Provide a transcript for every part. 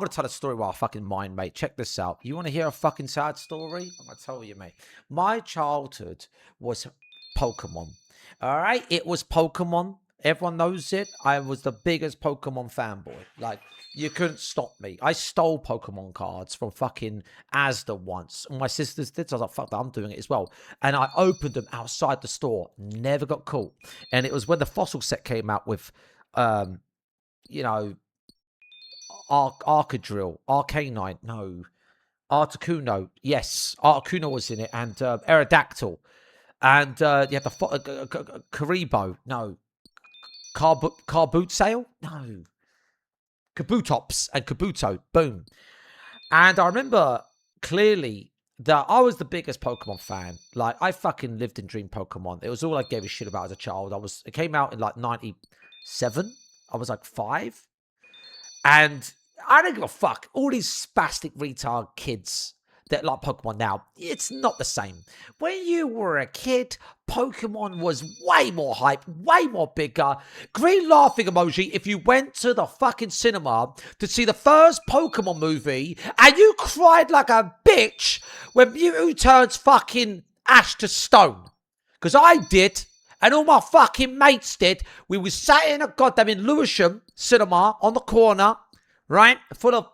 I'm going to tell a story while I fucking mind, mate. Check this out. You want to hear a fucking sad story? I'm going to tell you, mate. My childhood was Pokemon. All right? It was Pokemon. Everyone knows it. I was the biggest Pokemon fanboy. Like, you couldn't stop me. I stole Pokemon cards from fucking Asda once. And my sisters did. So I was like, fuck that, I'm doing it as well. And I opened them outside the store. Never got caught. And it was when the fossil set came out with, you know, Arcadrill, Arcanine, no. Articuno, yes. Articuno was in it. And Aerodactyl. And you had the Karibo, no. Carboot no. Kabutops and Kabuto, boom. And I remember clearly that I was the biggest Pokemon fan. Like, I fucking lived and dreamed Pokemon. It was all I gave a shit about as a child. It came out in like 97. I was like 5. And I don't give a fuck. All these spastic retard kids that like Pokemon now, it's not the same. When you were a kid, Pokemon was way more hype, way more bigger. Green laughing emoji if you went to the fucking cinema to see the first Pokemon movie and you cried like a bitch when Mewtwo turns fucking ash to stone. Because I did. And all my fucking mates did. We was sat in a goddamn in Lewisham cinema on the corner, right? Full of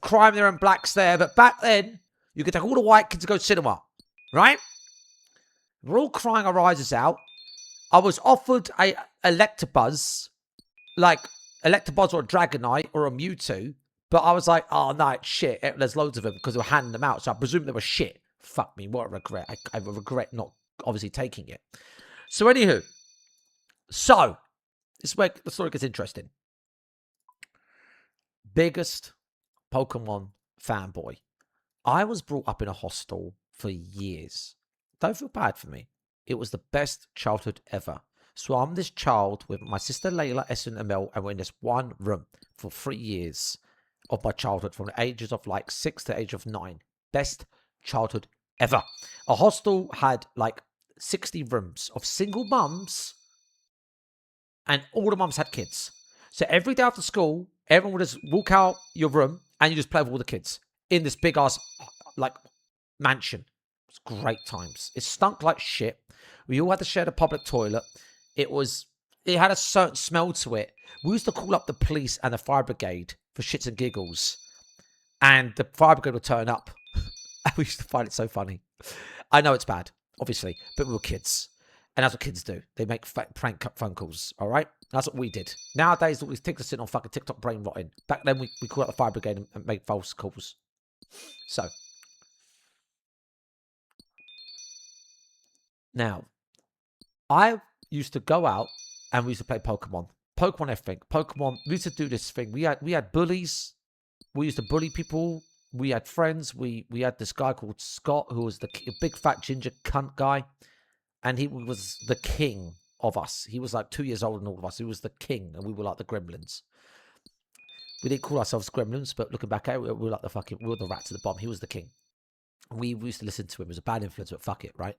crime there and blacks there. But back then, you could take all the white kids to go to cinema, right? We're all crying our eyes out. I was offered a Electabuzz, like Electabuzz or a Dragonite or a Mewtwo. But I was like, oh, no, it's shit. There's loads of them because they were handing them out. So I presume they were shit. Fuck me, what a regret. I regret not obviously taking it. So anywho, this is where the story gets interesting. Biggest Pokemon fanboy. I was brought up in a hostel for years. Don't feel bad for me. It was the best childhood ever. So I'm this child with my sister Layla, Essen, and Mel, and we're in this one room for 3 years of my childhood, from the ages of like 6 to the age of 9. Best childhood ever. A hostel had like 60 rooms of single mums, and all the mums had kids. So every day after school, everyone would just walk out your room and you just play with all the kids in this big ass like mansion. It was great times. It stunk like shit. We all had to share the public toilet. It had a certain smell to it. We used to call up the police and the fire brigade for shits and giggles, and the fire brigade would turn up. We used to find it so funny. I know it's bad, obviously, but we were kids. And that's what kids do. They make prank phone calls, all right? That's what we did. Nowadays, all these TikToks sitting on fucking TikTok brain rotting. Back then, we called out the fire brigade and made false calls. So. Now, I used to go out and we used to play Pokemon. Pokemon everything. Pokemon, we used to do this thing. We had bullies. We used to bully people. We had friends. We had this guy called Scott, who was the big fat ginger cunt guy. And he was the king of us. He was like 2 years older than all of us. He was the king, and we were like the gremlins. We didn't call ourselves gremlins, but looking back at it, we were like we were the rats at the bottom. He was the king. We used to listen to him. It was a bad influence, but fuck it, right?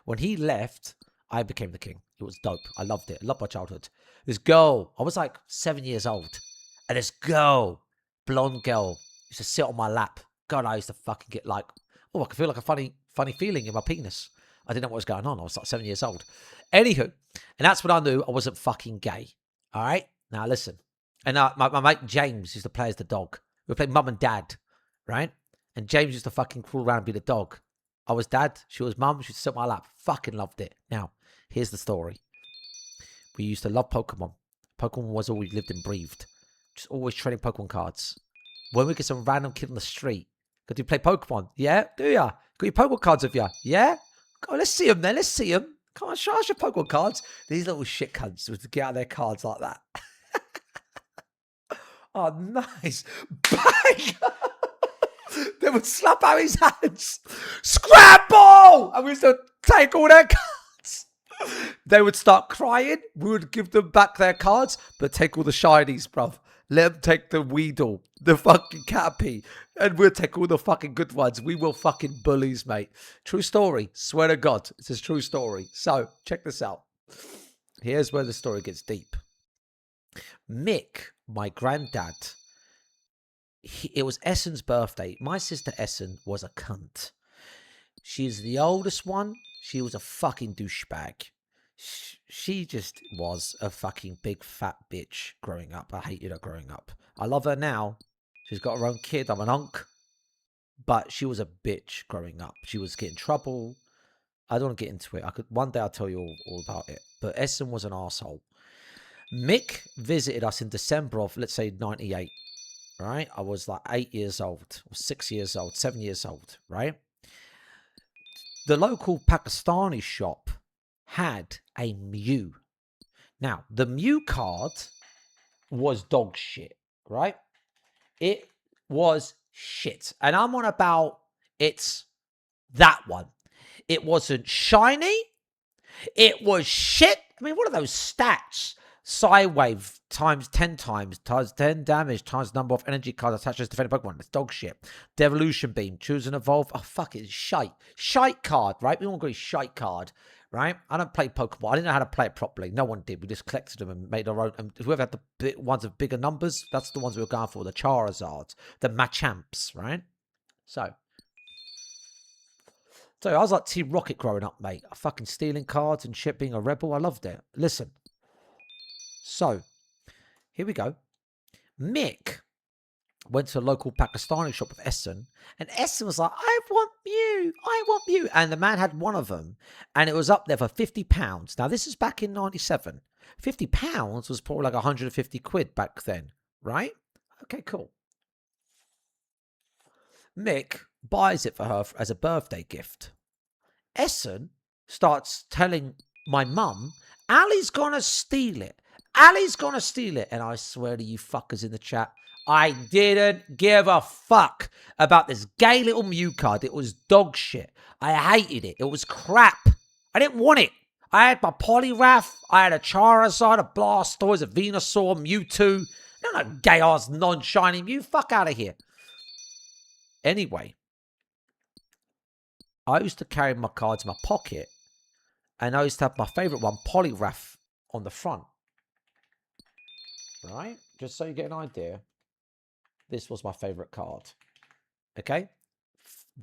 When he left, I became the king. It was dope. I loved it. I loved my childhood. This girl, I was like 7 years old. And this girl, blonde girl, used to sit on my lap. God, I used to fucking get like, I could feel like a funny feeling in my penis. I didn't know what was going on. I was like 7 years old. Anywho, and that's when I knew I wasn't fucking gay. All right? Now listen. And my mate James used to play as the dog. We played mum and dad, right? And James used to fucking crawl around and be the dog. I was dad. She was mum. She used to sit on my lap. Fucking loved it. Now, here's the story. We used to love Pokemon. Pokemon was all we lived and breathed. Just always trading Pokemon cards. When we get some random kid on the street, do you play Pokemon? Yeah? Do ya? Got your Pokemon cards with ya? Yeah? Go on, let's see them then. Let's see them. Come on, show us your Pokemon cards. These little shit cunts would get out their cards like that. Oh, nice. Bang! They would slap out his hands. Scramble! And we used to take all their cards. They would start crying. We would give them back their cards, but take all the shinies, bruv. Let them take the Weedle, the fucking Caterpie, and we'll take all the fucking good ones. We will fucking bullies, mate. True story. Swear to God, it's a true story. So, check this out. Here's where the story gets deep. Mick, my granddad, it was Essen's birthday. My sister Essen was a cunt. She's the oldest one. She was a fucking douchebag. She just was a fucking big fat bitch growing up. I hated her growing up. I love her now. She's got her own kid. I'm an unk. But she was a bitch growing up. She was getting trouble. I don't want to get into it. One day I'll tell you all about it. But Essen was an asshole. Mick visited us in December of, let's say, 98. Right? I was like 8 years old, or 6 years old, 7 years old, right? The local Pakistani shop had a Mew. Now, the Mew card was dog shit, right? It was shit. And I'm on about it's that one. It wasn't shiny. It was shit. I mean, what are those stats? Psywave times 10 times 10 damage times number of energy cards attached to defending Pokemon. It's dog shit. Devolution Beam. Choose and evolve. Oh, fuck it. It's shite. Shite card, right? We all agree shite card, right? I don't play Pokemon. I didn't know how to play it properly. No one did. We just collected them and made our own. And whoever had the ones of bigger numbers, that's the ones we were going for. The Charizards. The Machamps, right? So I was like Team Rocket growing up, mate. Fucking stealing cards and shit, being a rebel. I loved it. Listen. So, here we go. Mick went to a local Pakistani shop with Essen, and Essen was like, I want Mew. And the man had one of them, and it was up there for £50. Now, this is back in 97. £50 was probably like 150 quid back then, right? Okay, cool. Mick buys it for her as a birthday gift. Essen starts telling my mum, Ali's gonna steal it. Ali's gonna steal it. And I swear to you fuckers in the chat, I didn't give a fuck about this gay little Mew card. It was dog shit. I hated it. It was crap. I didn't want it. I had my Poliwrath. I had a Charizard, a Blastoise, a Venusaur, Mewtwo. No, gay-ass, non-shiny Mew. Fuck out of here. Anyway, I used to carry my cards in my pocket, and I used to have my favourite one, Poliwrath, on the front. Right? Just so you get an idea, this was my favourite card. Okay?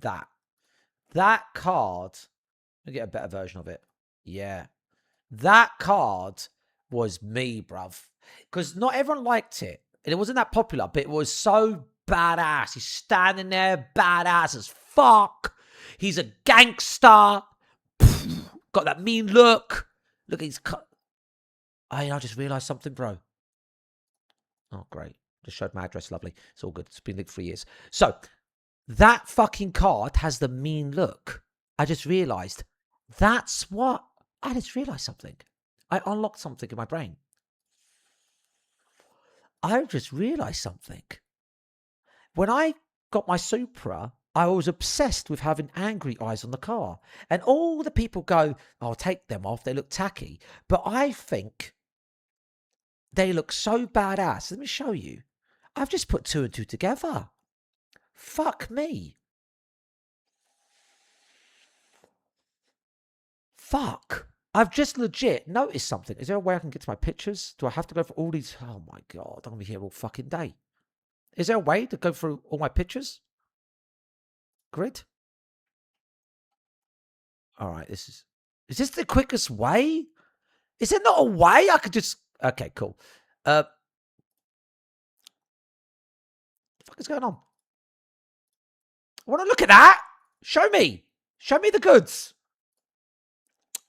That card, let me get a better version of it. Yeah. That card was me, bruv. Because not everyone liked it. And it wasn't that popular, but it was so badass. He's standing there, badass as fuck. He's a gangster. Got that mean look. Look, he's cut. I just realised something, bro. Oh, great. Just showed my address. Lovely. It's all good. It's been linked for years. So, that fucking card has the mean look. I just realised. That's what. I just realised something. I unlocked something in my brain. I just realised something. When I got my Supra, I was obsessed with having angry eyes on the car. And all the people go, I'll take them off. They look tacky. But I think they look so badass. Let me show you. I've just put 2 and 2 together. Fuck me. Fuck. I've just legit noticed something. Is there a way I can get to my pictures? Do I have to go for all these? Oh my God. I'm going to be here all fucking day. Is there a way to go through all my pictures? Grid? All right. Is this the quickest way? Is there not a way I could just... Okay, cool. What the fuck is going on? I want to look at that. Show me. Show me the goods.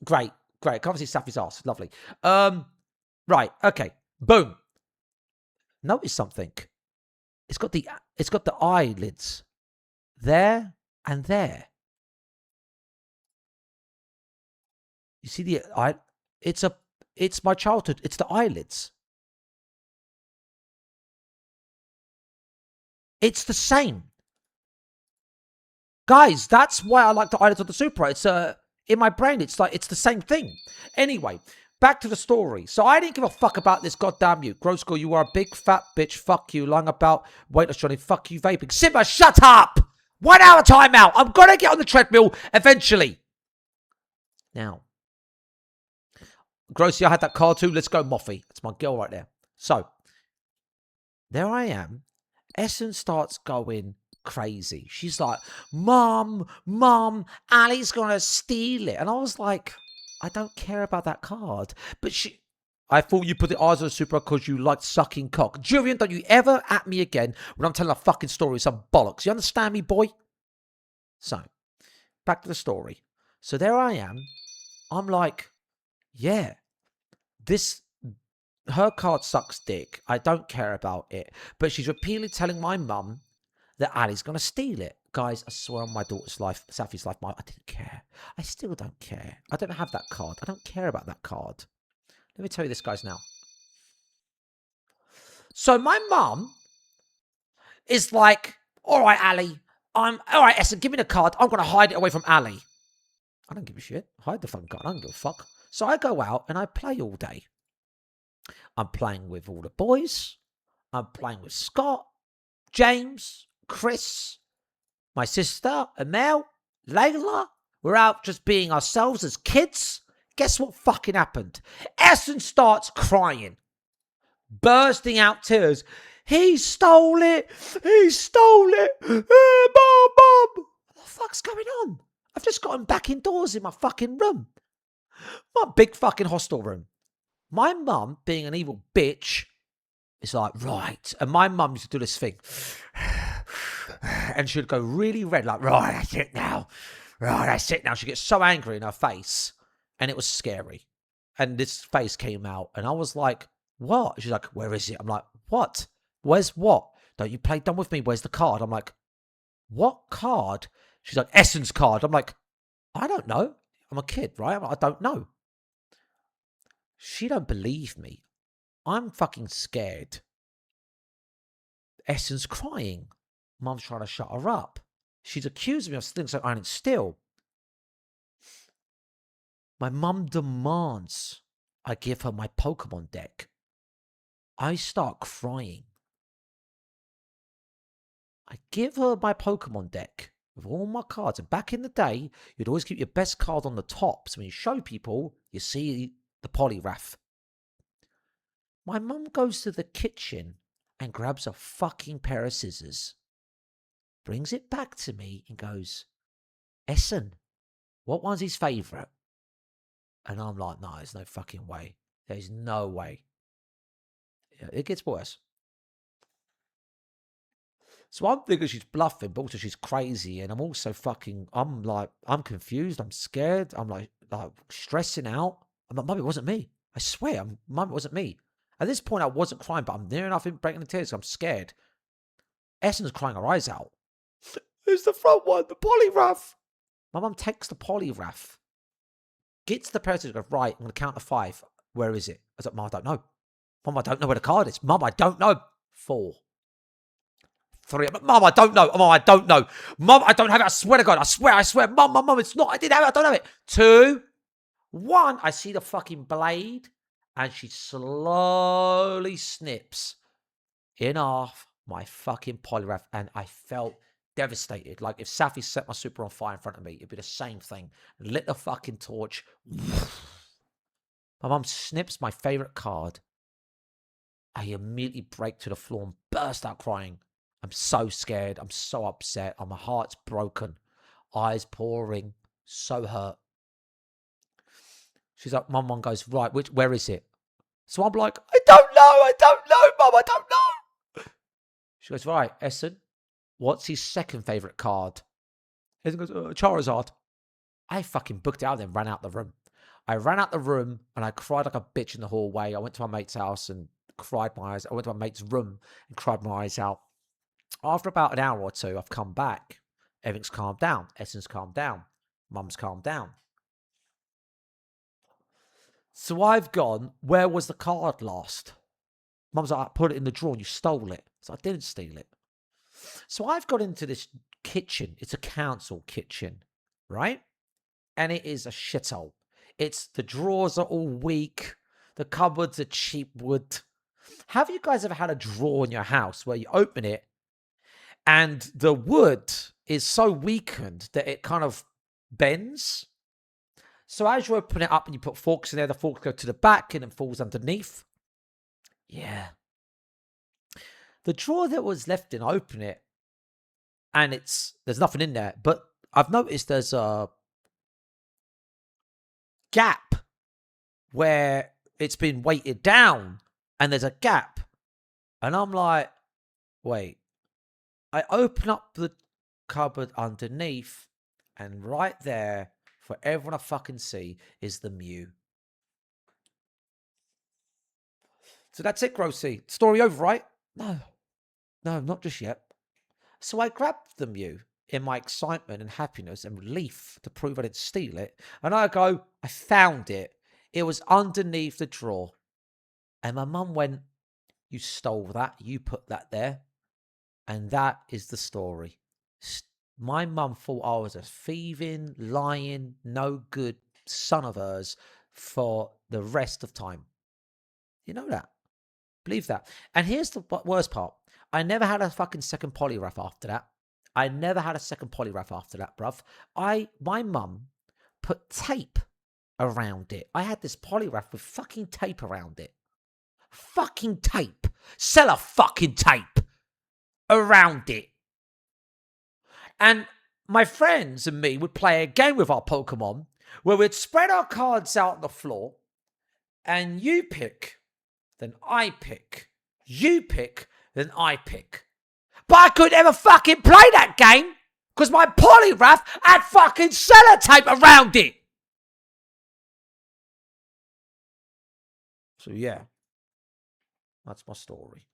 Great. Can't see Safi's ass. Lovely. Right. Okay. Boom. Notice something. It's got the eyelids there and there. You see the eye? It's my childhood. It's the eyelids. It's the same. Guys, that's why I like the eyelids of the Supra. It's in my brain, it's like it's the same thing. Anyway, back to the story. So I didn't give a fuck about this goddamn you. Gross girl, you are a big fat bitch. Fuck you. Lying about weightless Johnny. Fuck you, vaping. Simba, shut up! 1 hour timeout. I'm gonna get on the treadmill eventually. Now, Grossy, I had that card too. Let's go, Moffy. That's my girl right there. So, there I am. Essen starts going crazy. She's like, Mum, Ali's gonna steal it. And I was like, I don't care about that card. But I thought you put the eyes on the super because you like sucking cock. Julian, don't you ever at me again when I'm telling a fucking story, some bollocks. You understand me, boy? So, back to the story. So there I am. I'm like, yeah, her card sucks dick. I don't care about it. But she's repeatedly telling my mum that Ali's going to steal it. Guys, I swear on my daughter's life, Safi's life, I didn't care. I still don't care. I don't have that card. I don't care about that card. Let me tell you this, guys, now. So my mum is like, all right, Ali. All right, Essen, give me the card. I'm going to hide it away from Ali. I don't give a shit. Hide the fucking card. I don't give a fuck. So I go out and I play all day. I'm playing with all the boys. I'm playing with Scott, James, Chris, my sister, Amel, Layla. We're out just being ourselves as kids. Guess what fucking happened? Essen starts crying, bursting out tears. He stole it. He stole it. Mom. What the fuck's going on? I've just gotten back indoors in my fucking room. My big fucking hostel room. My mum, being an evil bitch, is like, right. And my mum used to do this thing. And she'd go really red, like, right, that's it now. Right, that's it now. She gets so angry in her face. And it was scary. And this face came out. And I was like, what? She's like, where is it? I'm like, what? Where's what? Don't you play dumb with me? Where's the card? I'm like, what card? She's like, Essen's card. I'm like, I don't know. I'm a kid, right? I don't know. She don't believe me. I'm fucking scared. Essen's crying. Mum's trying to shut her up. She's accusing me of stealing, so I didn't steal. My mum demands I give her my Pokemon deck. I start crying. I give her my Pokemon deck with all my cards. And back in the day, you'd always keep your best card on the top. So when you show people, you see the polygraph. My mum goes to the kitchen and grabs a fucking pair of scissors. Brings it back to me and goes, Essen, what one's his favourite? And I'm like, no, there's no fucking way. There's no way. Yeah, it gets worse. So I'm thinking she's bluffing, but also she's crazy. And I'm also I'm confused. I'm scared. I'm like stressing out. I'm like, Mum, it wasn't me. I swear, Mum, it wasn't me. At this point, I wasn't crying, but I'm near enough in breaking the tears. I'm scared. Essen's crying her eyes out. Who's the front one? The polygraph. My mum takes the polygraph. Gets the person to go, right, I'm going to count to 5. Where is it? I was like, Mum, I don't know. Mum, I don't know where the card is. Mum, I don't know. 4. 3. Mum, I don't know. Mum, I don't know. Mum, I don't have it. I swear to God. I swear. Mum, it's not. I didn't have it. I don't have it. 2. 1. I see the fucking blade. And she slowly snips in half my fucking polygraph. And I felt devastated. Like if Safi set my super on fire in front of me, it'd be the same thing. Lit the fucking torch. My mum snips my favourite card. I immediately break to the floor and burst out crying. I'm so scared. I'm so upset. My heart's broken. Eyes pouring. So hurt. She's like, Mum goes, right, where is it? So I'm like, I don't know, Mum, I don't know. She goes, right, Essen, what's his second favourite card? Essen goes, Charizard. I fucking booked it out and then ran out the room. I ran out the room and I cried like a bitch in the hallway. I went to my mate's house and cried my eyes. I went to my mate's room and cried my eyes out. After about an hour or two, I've come back. Everything's calmed down. Essen's calmed down. Mum's calmed down. So I've gone, where was the card last? Mum's like, I put it in the drawer and you stole it. So I didn't steal it. So I've got into this kitchen. It's a council kitchen, right? And it is a shithole. The drawers are all weak. The cupboards are cheap wood. Have you guys ever had a drawer in your house where you open it and the wood is so weakened that it kind of bends? So as you open it up and you put forks in there, the forks go to the back and it falls underneath. Yeah. The drawer that was left in, I open it, and there's nothing in there. But I've noticed there's a gap where it's been weighted down, and there's a gap. And I'm like, wait. I open up the cupboard underneath, and right there, for everyone to fucking see, is the Mew. So that's it, Grossy. Story over, right? No, not just yet. So I grabbed the Mew in my excitement and happiness and relief to prove I didn't steal it. And I go, I found it. It was underneath the drawer. And my mum went, you stole that. You put that there. And that is the story. My mum thought I was a thieving, lying, no good son of hers for the rest of time. You know that. Believe that. And here's the worst part. I never had a fucking second polygraph after that. Bruv. My mum put tape around it. I had this polygraph with fucking tape around it. Fucking tape. Sell a fucking tape around it. And my friends and me would play a game with our Pokemon where we'd spread our cards out on the floor, and you pick, then I pick. You pick, then I pick. But I couldn't ever fucking play that game because my polygraph had fucking sellotape around it. So yeah, that's my story.